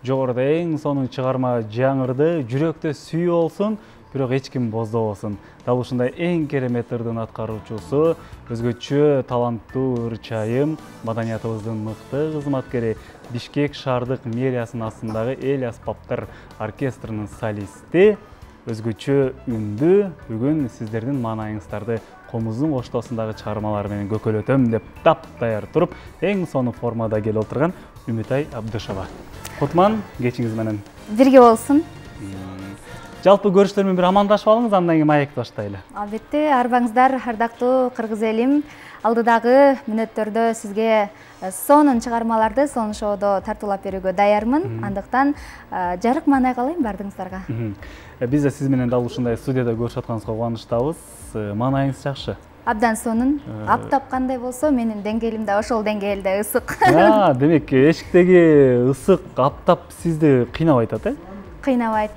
жогоруда эң сонун чыгарма жаңырды, жүрөктө сүйүү болсун, бирок эч ким боздобосун. Дал ушундай эң керемет ырдын аткаруучусу, өзгөчө таланттуу ырчайым, маданиятыбыздын мыкты кызматкери, Бишкек шаардык мэриясынын астындагы эл аспаптар оркестринин солисти, өзгөчө үндү, бүгүн сиздердин маанайыңыздарды Комуздун коштоосундагы чыгармалар менен көкөлөтөм деп таптаяр туруп, эң сонун формада келип отурган Үмүтай Абдышева. Кутман, кечиңиз менен. Бирге болсун. Жалпы көрүштөр менен бир амандашып алыңыз, андан кийин маекти баштайлы. Албетте, арбаңыздар, ардактуу кыргыз элим. Алдыдагы мүнөттөрдө сизге сонун чыгармаларды, сонун шоодо тартуулап берүүгө даярмын. Андыктан жарык маанай каалайм бардыгыңыздарга. Биз да сиз менен дал ушундай студияда көрүшүп атканыбызга кубанычтабыз. Маанайыңыз жакшы. Абдан сонун. Аптап кандай болсо, менин деңгээлим да ошол деңгээлде ысык. Демек, эшиктеги ысык аптап сизди кыйнабай атат, э? Кыйнабайт.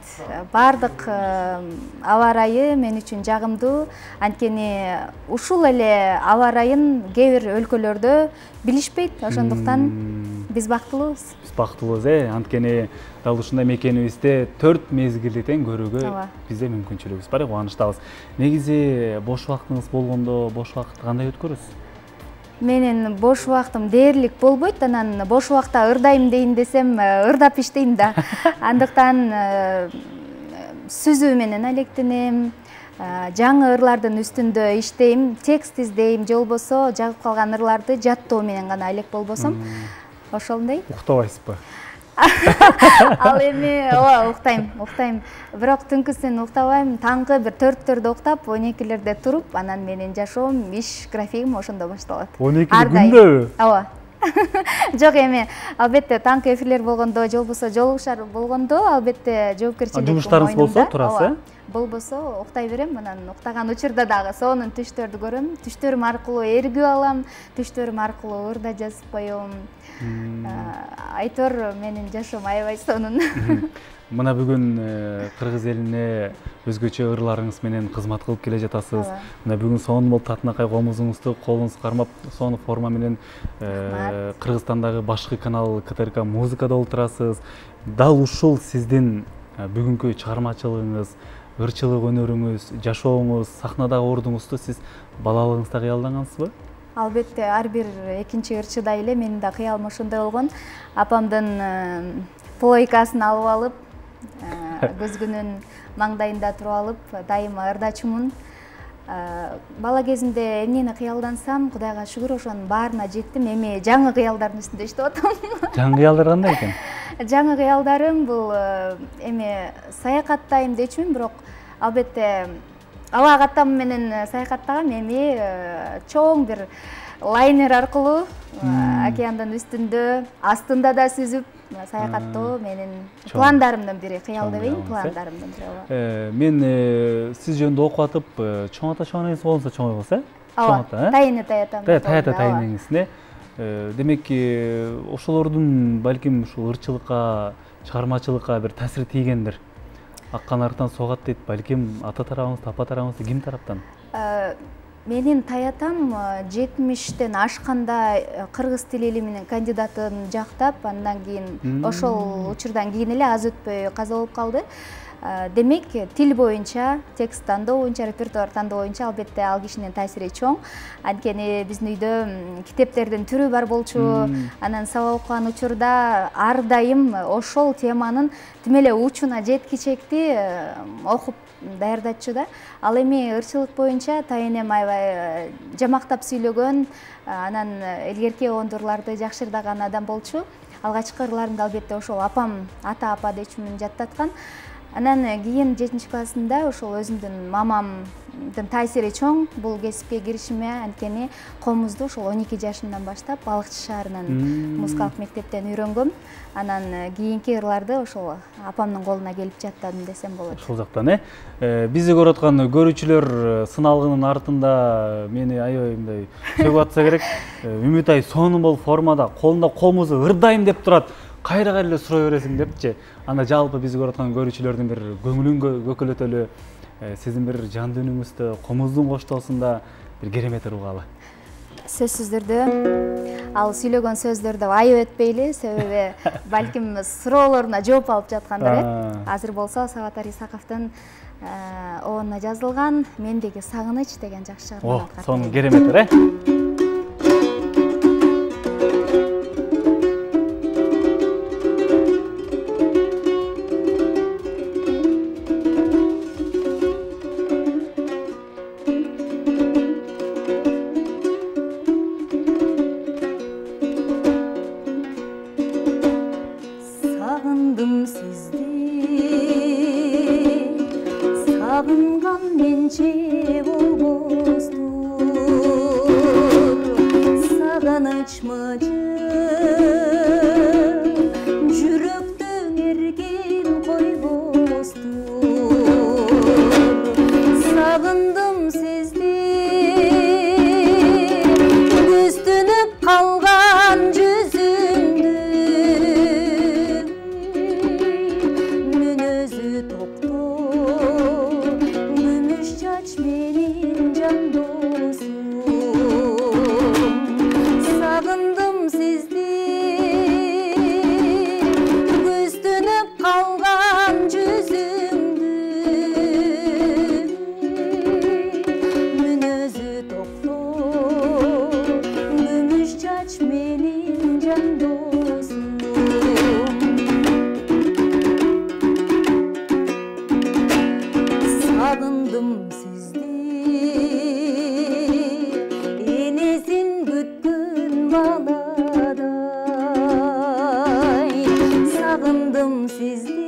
Бардык аба ырайы мен үчүн жагымдуу. Анткени ушул эле аба ырайын кээ бир өлкөлөрдө билишпейт. Ошондуктан биз бактылуубуз. Биз бактылуубуз, анткени дал ушундай мекенибизде 4 мезгилди тең көрүүгө бизде мүмкүнчүлүгүбүз бар, кубанычтабыз. Негизи бош убактыңыз болгондо бош убакытты кандай өткөрөсүз? Менин бош убактым дээрлик болбойт, анан бош убакта ырдайм дейин десем, ырдап иштейм да. Андыктан сүзүү менен алектенем, жаңы ырлардын үстүндө иштейм, текст издейм, же болбосо жагып калган ырларды жаттоо менен гана алек болбосом. Ошондой. Уктабайсызбы? Ал эми уктайм. Бирок түнкүсүн уктабайм, таңкы бир 4-төрдө уктап, 12лерде туруп, анан менин жашоом, иш графигим ошондо башталат. 12 күндө? Ооба. Жок, эми албетте таңкы эфирлер болгондо, же болбосо жолугушар болгондо, албетте жоопкерчилик жумуштарыңыз болсо турасыз, болбосо уктай берем, анан уктаган учурда дагы сонун түштөрдү көрөм. Түштөрүм аркылуу эргип алам, түштөрүм аркылуу ырда жазып коем. Айтор менин жашоом аябай сонун. Мына бүгүн кыргыз элине өзгөчө ырларыңыз менен кызмат кылып келе жатасыз. Мына бүгүн сонун болуп татынакай комузуңузду колуңуз кармап, сонун форма менен Кыргызстандагы башкы канал КТРК музыкада олтурасыз. Дал ушул сиздин бүгүнкү чыгармачылыгыңыз, ырчылык өнөрүңүз, жашооңуз, сахнадагы ордуңузду сиз балалыгыңызда кыялдангансызбы? Албетте, ар бир экинчи ырчыдай эле менин да кыялым ошондой болгон. Апамдын плойкасын алып алып, көзгүнүн маңдайында туруп алып, дайыма ырдачумун. Бала кезимде эмнени кыялдансам, Кудайга шүгүр, ошонун баарына жеттим. Эми жаңы кыялдардын үстүндө иштеп атам. Жаңы кыялдар кандай экен? Жаңы кыялдарым бул эми саякаттайм дечүмүн, бирок албетте аба каттам менен саякаттагам. Эми чоң бир лайнер аркылуу океандын үстүндө, астында да сүзүп саякаттоо менин пландарымдын бири, кыял дебейин, пландарымдын бири. Мен сиз жөнүндө окуп атып, чоң ата чоң энеңиз болсо чоң болсо, ооба, тайыны таятам. Таята тайыныңыз. Демек, ошолордун балким ушул ырчылыкка, чыгармачылыкка бир таасири тийгендир. Аккан арктан согат дейт, балким ата тарабыңызды, апа тарабыңызды ким тараптан? Менин таятам 70-тен ашканда кыргыз тил илиминин кандидатын жактап, андан кийин ошол учурдан кийин эле аз өтпөй каза болуп калды. Демек, тил боюнча, текст тандоо боюнча, репертуар тандоо боюнча албетте ал кишинин таасири чоң. Анткени биздин үйдө китептердин түрү бар болчу, анан сабак окуган учурда ар дайым ошол теманын тим эле учуна жеткичекти окуп даярдатчу да. Ал эми ырчылык боюнча тайынем аябай жамактап сүйлөгөн, анан илгерки ондурларды жакшы ырдаган адам болчу. Алгачкы ырларымды албетте ошол апам, ата-апа дечүмүн жаттаткан. Анан кийин 7-классында ошол өзүмдүн мамамдын таасири чоң бул кесипке киришиме, анткени комузду ошол 12 жашымдан баштап Балыкчы шаарынын музыкалык мектептен үйрөнгөм. Анан кийинки ырларды ошол апамдын колуна келип жаттадым десем болот. Ошол жактан, бизди көрүп аткан көрүүчүлөр сыналгынын артында мени аябай мындай сөгүп атса керек. Үмүтай сонун болуп формада, колунда комузу ырдайм деп турат. Кайра эле сурай бересиң депчи. Анда жалпы бизди көрүп аткан көрүүчүлөрдүн бир көңүлүн көкөлөтөлү, сиздин бир жан дүйнөңүздө, комуздун коштоосунда бир керемет ыр угалы. Сөзсүз түрдө ал сүйлөгөн сөздөрдү айып этпейли, себеби балким суроолоруна жооп алып жаткандыр Азыр болсо Сабатар Исаковдун оонуна жазылган «Мендеги сагыныч» деген жакшы чыгарманы аткарып. Сонун кереметтер, Сагындым сизди, сагынган менче болбостур, сагынычмы жүрөктүн эргин койбостур. Сагындым сизди, күстүнүп калган жүзүңдү, мүнөзү токтоо, күмүш чач менин жан досум. Сагындым сизди, күстүнүп калган жүзүңдү, мүнөзү токтоо, күмүш чач менин жан досум. Сагындым сизди, энесин күткөн баладай. Сагындым сизди,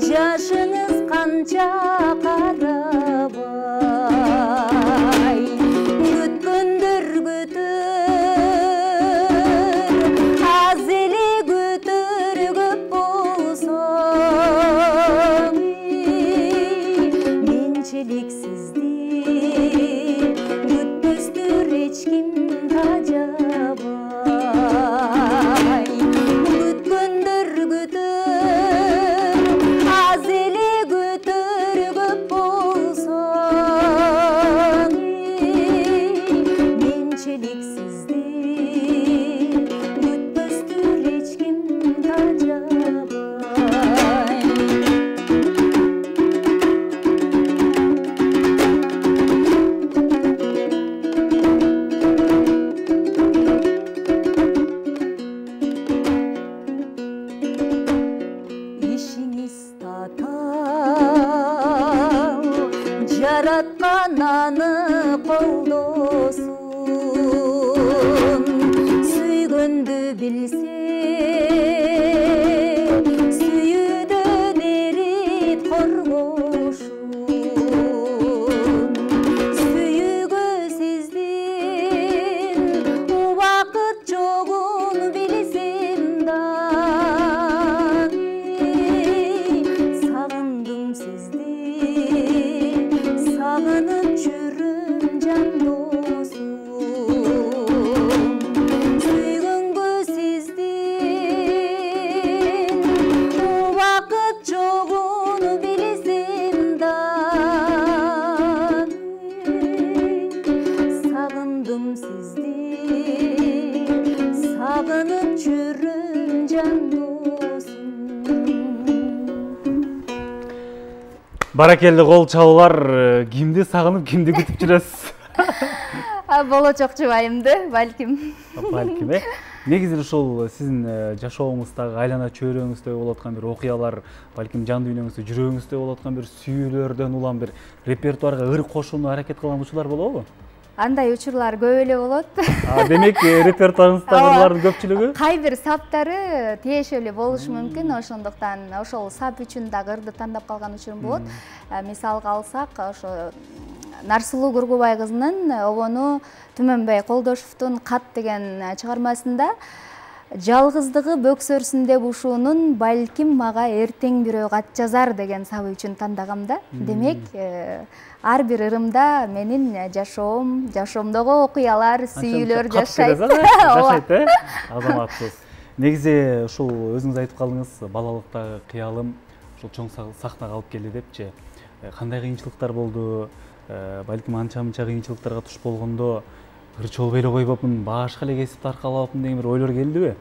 жашыңыз канча карабай. Күткөндөр күтөр, аз эле күтөр, көп болсо менчеликсизди, күтпөстүр эч ким тажабай. Күткөндөр күтөр, аз эле күтөр, көп болсо менчеликсизди, күтпөстүр эч ким тажабай. Ишиңиз татаал, жараткан аны колдосун. Сүйгөндү билсе, сүйүүдөн эрит коргошун. Сүйүүгө сиздин убакыт жогун билсем да, сагындым сизди, сагынып жүрөм жан досум. Сүйгөнгө сиздин убакыт жогун билсем да, сагындым сизди, сагынып жүрөм жан досум. Баракелде кол чабуулар. Кимди сагынып, кимди күтүп жүрөсүз? Болочок жубайымды, балким. Балким, негизи ушул сиздин жашооңуздагы айлана чөйрөңүздө болуп аткан бир окуялар, балким жан дүйнөңүздө, жүрөгүңүздө болуп аткан бир сүйүүлөрдөн улам бир репертуарга ыр кошууну аракет кылган учурлар болобу? Андай учурлар көп эле болот. Демек, репертуарыңызда ырлардын көпчүлүгү? Кай бир саптары тиешеси эле болушу мүмкүн, ошондуктан ошол сап үчүн дагы ырды тандап калган учурум болот. Мисалга алсак, ошо Нарсулуу Кургубай кызынын обону Түмөнбай Колдошевдун «Кат» деген чыгармасында жалгыздыгы бөксөрсүндө бушуунун балким мага эртең бирөө кат жазар деген сабы үчүн тандагам да. Демек, ар бир ырымда менин жашоом, жашоомдогу окуялар, сүйүүлөр жашайт. Жашайт, азаматсыз. Негизи ушул өзүңүз айтып калдыңыз, балалыктагы кыялым ушул чоң сахнага алып келди депчи. Кандай кыйынчылыктар болду? балким анча-мынча кыйынчылыктарга туш болгондо ырчы болуп эле койбопмун, башка эле кесипти аркалабапмын деген бир ойлор келдиби?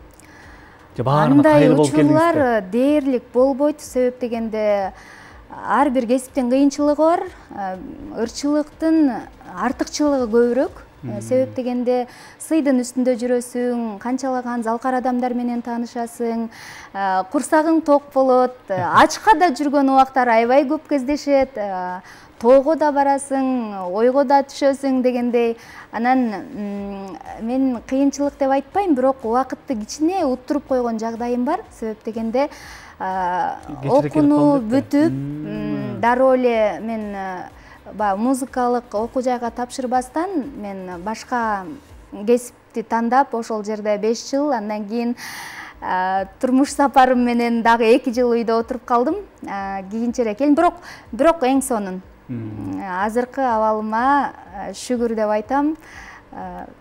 Же баарына кайрылып болуп келдиңизби? Андай учурлар дээрлик болбойт, себеп дегенде ар бир кесиптин кыйынчылыгы бар, ырчылыктын артыкчылыгы көбүрөөк. Себеп дегенде сыйдын үстүндө жүрөсүң, канчалаган залкар адамдар менен таанышасың, курсагың ток болот, ачка да жүргөн убактар аябай көп кездешет, тоого да барасың, ойго да түшөсүң дегендей. Анан мен кыйынчылык деп айтпайм, бирок убакытты кичине уттуруп койгон жагдайым бар. Себеп дегенде окууну бүтүп, дароо эле мен музыкалык окуу жайга тапшырбастан мен башка кесипти тандап ошол жерде 5 жыл, андан кийин турмуш сапарым менен дагы 2 жыл үйдө отуруп калдым. Кийинчерээк келдим, бирок эң сонун азыркы абалыма шүгүр деп айтам.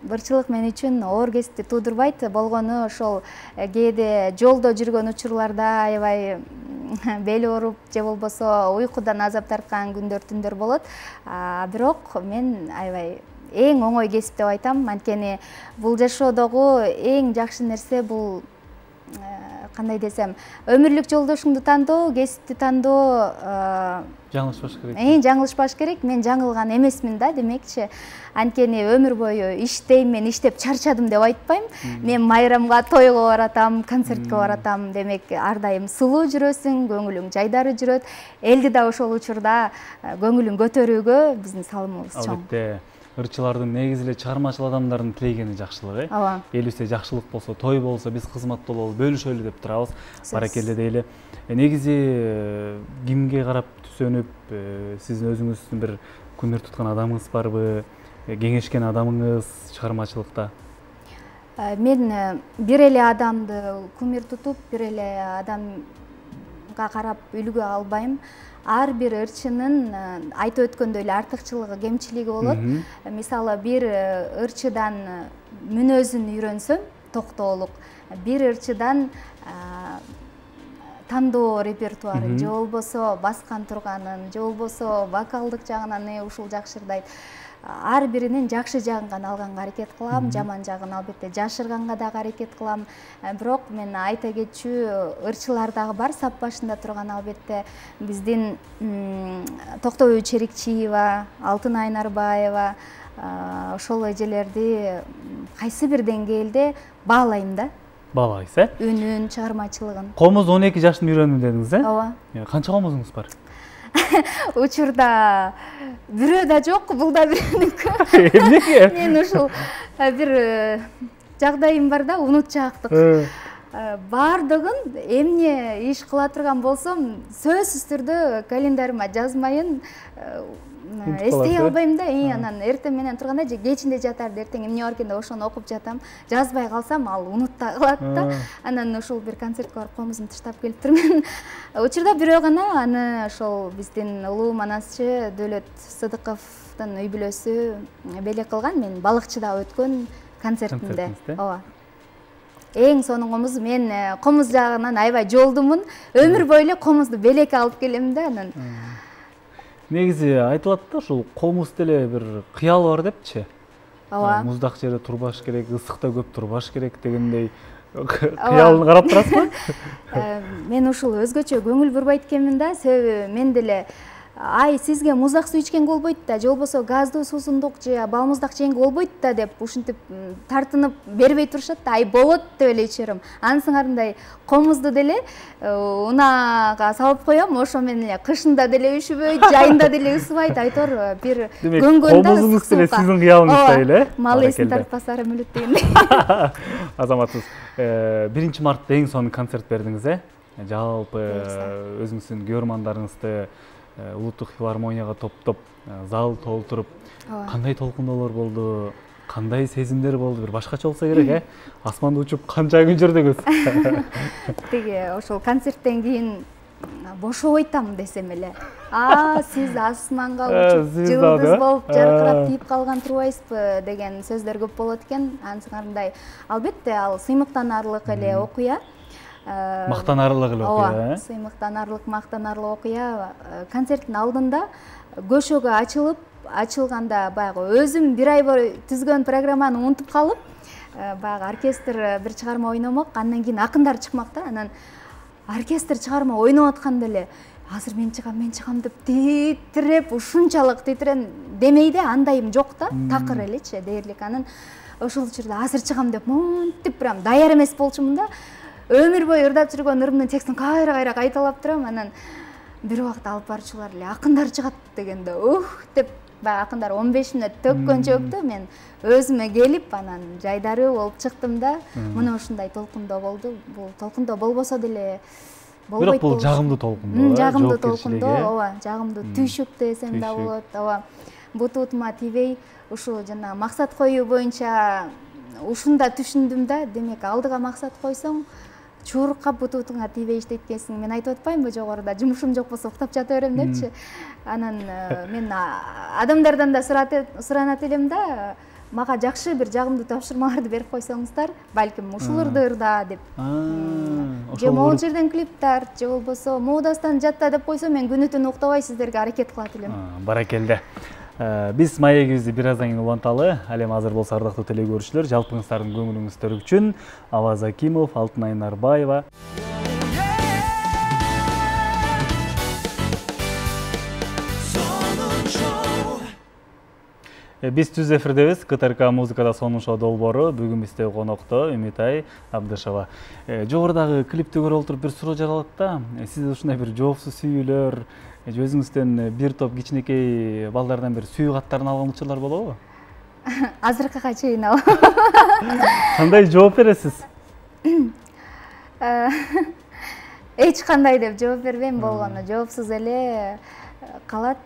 Ырчылык мен үчүн оор кесипти туудурбайт. Болгону ошол кээде жолдо жүргөн учурларда аябай бели ооруп же болбосо уйкудан азап тарткан күндөр түндөр болот. Бирок мен аябай эң оңой кесип деп айтам. Анткени бул жашоодогу эң жакшы нерсе бул кандай десем, өмүрлүк жолдошуңду тандоо, кесипти тандоо жаңылышпаш керек. Жаңылышпаш керек. Мен жаңылган эмесмин да, демекчи. Анткени өмүр бою иштейм, мен иштеп чарчадым деп айтпайм. Мен майрамга, тойго баратам, концертке баратам. Демек, ар дайым сулуу жүрөсүң, көңүлүң жайдары жүрөт. Элди да ошол учурда көңүлүн көтөрүүгө биздин салымыбыз чоң. Албетте. Ырчылардын негизи эле чыгармачыл адамдардын тилегени жакшылык, Ооба. Элибизде жакшылык болсо, той болсо, биз кызматта бололу, бөлүшөлү деп турабыз. Баракелде дейли. Негизи кимге карап түзөнүп, сиздин өзүңүздүн бир күмүр туткан адамыңыз барбы, кеңешкен адамыңыз чыгармачылыкта? Мен бир эле адамды күмүр тутуп, бир эле адамга карап үлгү албайм. Ар бир ырчынын айтып өткөндөй эле артыкчылыгы, кемчилиги болот. Мисалы, бир ырчыдан мүнөзүн үйрөнсөм, токтоолук, бир ырчыдан тандоо репертуарын, же болбосо баскан турганын, же болбосо вокалдык жагынан ушул жакшырдайт. Ар биринин жакшы жагын гана алганга аракет кылам, жаман жагын албетте жашырганга дагы аракет кылам. Бирок мен айта кетчү ырчылар дагы бар, сап башында турган албетте. Биздин Токтобой Черикчиева, Алтынай Нарбаева, ошол эжелерди кайсы бир деңгээлде баалайм да. Баалайсыз, Үнүн, чыгармачылыгын. Комуз 12 жаштын үйрөндүм дедиңиз, Ооба. Канча комузуңуз бар? Учурда бирөө да жок, бул да бирөөнүкү. Эмнеге? Мен ушул бир жагдайым бар да, унутчаактык. Бардыгын эмне иш кыла турган болсом, сөзсүз түрдө календарыма жазмайын, эстей албайм да. Анан эртең менен турганда же кечинде жатарды, эртең эмне бар экен деп ошону окуп жатам. Жазбай калсам, ал унутта калат да. Анан ушул бир концертке барып комузумду таштап келип турмун. Учурда бирөө гана, аны ошол биздин улуу манасчы Дөөлөт Сыдыковдун үй бүлөсү белек кылган. Мен балыкчыда өткөн концертинде. Ооба. Эң сонун комуз, мен комуз жагынан аябай жолдумун. Өмүр бою эле комузду белекке алып келем да. Анан негизи айтылат да, ушул комузда эле бир кыял бар депчи. Ооба. Муздак жерде турбаш керек, ысыкта көп турбаш керек дегендей кыялын карап турасызбы? Мен ушул өзгөчө көңүл бурбайт экенмин да, себеби мен деле ай сизге муздак суу ичкенге болбойт да, же болбосо газдуу суусундук же балмуздак жегенге болбойт да деп ушинтип тартынып бербей турушат да. Ай болот деп эле ичерим. Анын сыңарындай комузду деле унаага салып коем, ошо менен эле кышында деле үшүбөйт, жайында деле ысыбайт. Айтор бир көнгөндө комузуңуз деле сиздин кыялыңызда эле. Мал эсин тартпасарым өлөт дегендей. Азаматсыз, 1 мартта эң сонун концерт бердиңиз, жалпы өзүңүздүн көрөрмандарыңызды улуттук филармонияга топтоп, зал толтуруп, кандай толкундоолор болду, кандай сезимдер болду? Бир башкача болсо керек, асманда учуп канча күн жүрдүңүз? Тиги ошол концерттен кийин бошобойтам десем эле. Сиз асманга учуп, жылдыз болуп, жаркырап тийип калган турбайсызбы деген сөздөр көп болот экен. Анын сыңарындай албетте ал сыймыктанарлык эле окуя. Мактанарлык эле окуя. Сыймыктанарлык, мактанарлык окуя. Концерттин алдында көшөгө ачылып, ачылганда баягы өзүм бир ай бою түзгөн программаны унутуп калып, баягы оркестр бир чыгарма ойномок, андан кийин акындар чыкмак да. Анан оркестр чыгарма ойноп атканда эле азыр мен чыгам деп титиреп, ушунчалык титирен демейде андайым жок да, такыр элечи дээрлик. Анан ошол учурда азыр чыгам деп монтип прям даяр эмес болчумун да. Өмүр бою ырдап жүргөн ырымдын текстин кайра кайталап турам. Анан бир убакта алып барчулар эле акындар чыгат дегенде деп баягы акындар 15 мүнөт төккөнчө өктү, мен өзүмө келип анан жайдары болуп чыктым да. Мына ушундай толкундоо болду. Бул толкундоо болбосо деле болбойт. Бирок бул жагымдуу толкундоо. Жагымдуу толкундоо, ооба, жагымдуу түйшүк десем да болот. Ооба. Бутутума тийбей, ушу жана максат коюу боюнча ушунда түшүндүм да. Демек, алдыга максат койсоң, чуурукка бутутуңа тийбей иштейт экенсиң. Мен айтып атпаймынбы жогоруда, жумушум жок болсо уктап жата берем депчи. Анан мен адамдардан да суранат элем да, мага жакшы бир жагымдуу тапшырмаларды берип койсоңуздар, балким ушуларды ырда деп. Же могул жерден клиптер, же болбосо моодастан жатта деп койсо, мен күнү түнү уктабай сиздерге аракет кылат элем. Баракелде. Биз маегибизди бир аздан кийин уланталы. Ал эми азыр болсо ардактуу теле көрүүчүлөр, жалпыңыздардын көңүлүңүздөр үчүн Аваз Акимов, Алтынай Нарбаева. Биз түз эфирдебиз. КТРК музыкада сонун шоу долбоору. Бүгүн бизде конокто Үмүтай Абдышева. Жогорудагы клипти көрүп отуруп бир суроо жаралат да. Сизде ушундай бир жоопсуз сүйүүлөр, өзүңүздөн бир топ кичинекей балдардан бир сүйүү каттарын алган учурлар болобу? Азыркыга чейин ал. Кандай жооп бересиз? Эч кандай деп жооп бербейм, болгону жоопсуз эле калат.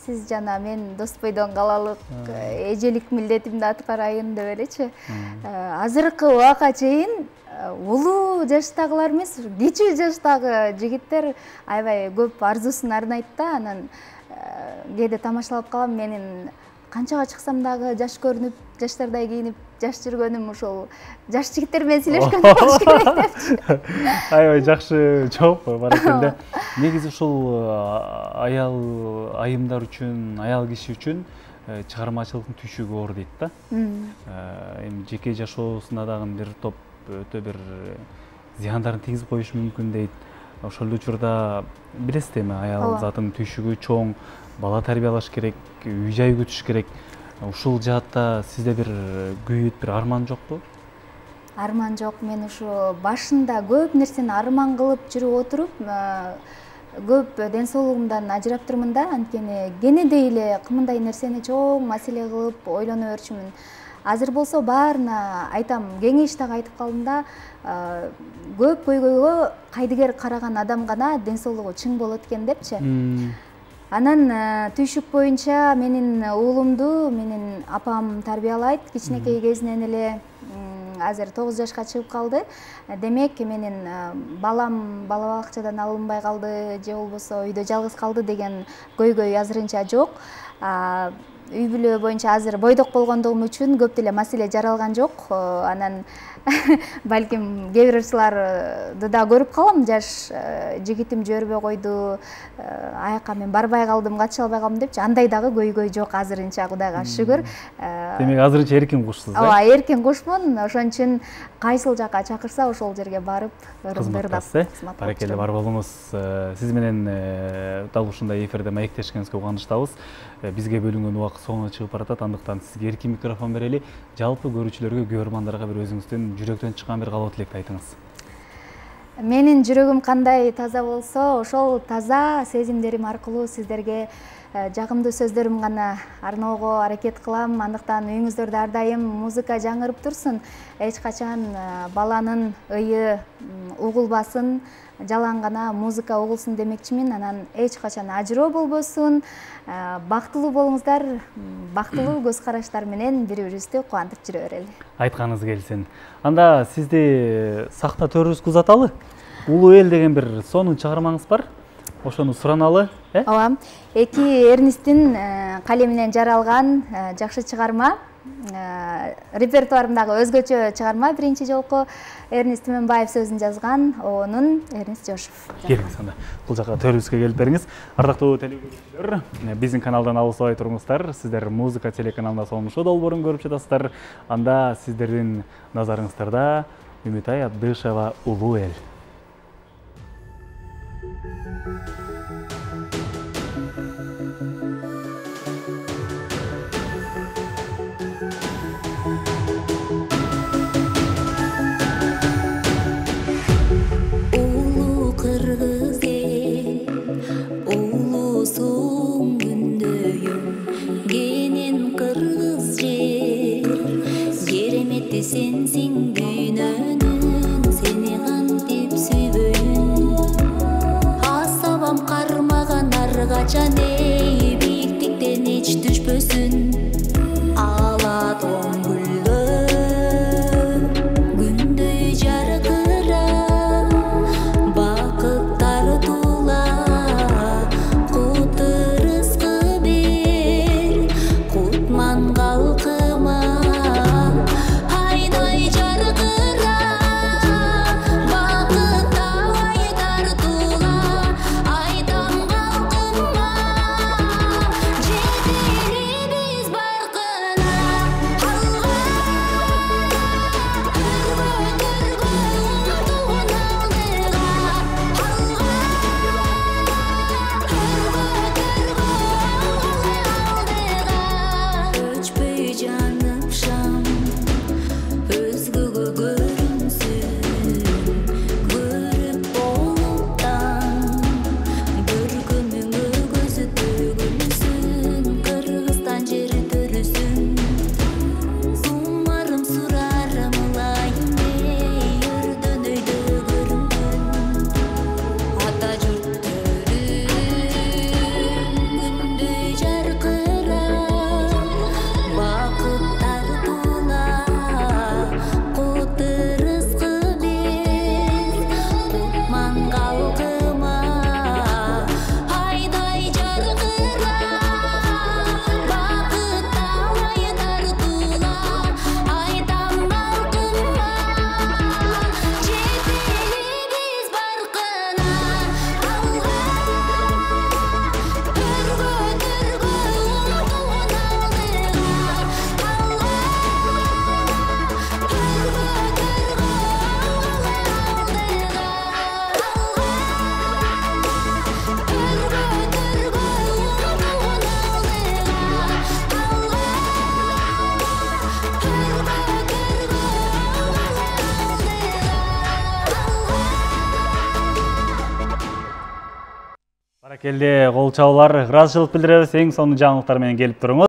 Сиз жана мен дос бойдон калалык, эжелик милдетимди аткарайын деп элечи. Азыркы убакка чейин улуу жаштагылар эмес, кичүү жаштагы жигиттер аябай көп арзуусун арнайт да. Анан кээде тамашалап калам, менин канчага чыксам дагы жаш көрүнүп, жаштардай кийинип, жаш жүргөнүм ушул жаш жигиттер менен сүйлөшкөн болуш керек деп. Аябай жакшы жооп, баракелде. Негизи ушул аял айымдар үчүн, аял киши үчүн чыгармачылыктын түйшүгү оор дейт да. Эми жеке жашоосуна дагы бир топ өтө бир зыяндарын тийгизип коюшу мүмкүн дейт. Ошол учурда билесиз эми аял затынын түйшүгү чоң, бала тарбиялаш керек, үй жай күтүш керек. Ушул жаатта сизде бир күйүт, бир арман жокпу? Арман жок. Мен ушу башында көп нерсени арман кылып жүрүп отуруп, көп ден соолугумдан ажырап турмун да. Анткени кенедей эле кымындай нерсени чоң маселе кылып ойлоно берчүмүн. Азыр болсо баарына айтам, кеңеш дагы айтып калдым да, көп көйгөйгө кайдыгер караган адам гана ден соолугу чың болот экен депчи. Анан түйшүк боюнча менин уулумду менин апам тарбиялайт. Кичинекей кезинен эле азыр 9 жашка чыгып калды. Демек, менин балам бала бакчадан алынбай калды, же болбосо үйдө жалгыз калды деген көйгөй азырынча жок. Үй бүлө боюнча азыр бойдок болгондугум үчүн көп деле маселе жаралган жок. Анан балким кээ бир ырчыларды да көрүп калам, жаш жигитим жибербей койду, аяка мен барбай калдым, кача албай калдым депчи. Андай дагы көйгөй жок азырынча, Кудайга шүгүр. Демек, азырынча эркин кушсуз, да? Ооба, эркин кушмун. Ошон үчүн кайсыл жака чакырса ошол жерге барып, ырдап, баракелде, бар болуңуз. Сиз менен дал ушундай эфирде маектешкениңизге кубанычтабыз. Бизге бөлүнгөн убакыт соңуна чыгып баратат, андыктан сизге эркин микрофон берели. Жалпы көрүүчүлөргө, көрөрмандарга бир өзүңүздүн жүрөктөн чыккан бир калоо тилекти айтыңыз. Менин жүрөгүм кандай таза болсо, ошол таза сезимдерим аркылуу сиздерге жагымдуу сөздөрүм гана арноого аракет кылам. Андыктан үйүңүздөрдө ар дайым музыка жаңырып турсун. Эч качан баланын ыйы угулбасын, жалаң гана музыка угулсун демекчимин. Анан эч качан ажыроо болбосун. Бактылуу болуңуздар, бактылуу көз караштар менен бири-бирибизди кубантып жүрө берели. Айтканыңыз келсин. Анда сизди сахна төрүбүзгө узаталы. Улуу эл деген бир сонун чыгармаңыз бар. Ошону сураналы, Ооба. Эки Эрнисттин калеминен жаралган жакшы чыгарма. репертуарымдагы өзгөчө чыгарма биринчи жолку Эрнест Түмөнбаев сөзүн жазган, онун Эрнест Жошев. Келиңиз анда бул жака төрүбүзгө келип бериңиз. Ардактуу телекөрүүчүлөр, биздин каналдан алыстабай туруңуздар. Сиздер Музыка телеканалында сонушу долбоорун көрүп жатасыздар. Анда сиздердин назарыңыздарда Үмүтай Абдышева «Улуу эл». Sensin dünönün, seni kantip süböйүн. Асабам кармаган аргача ней биктиктен эч түшпөсүн. Ала тоң гүлдөр күндөй жаркырап, бакыттар тула, кут ырыскы бер, кутман калкыма. Баракелде, кол чабуулар, ыраазычылык билдиребиз. Эң сонун жаңылыктар менен келип туруңуз.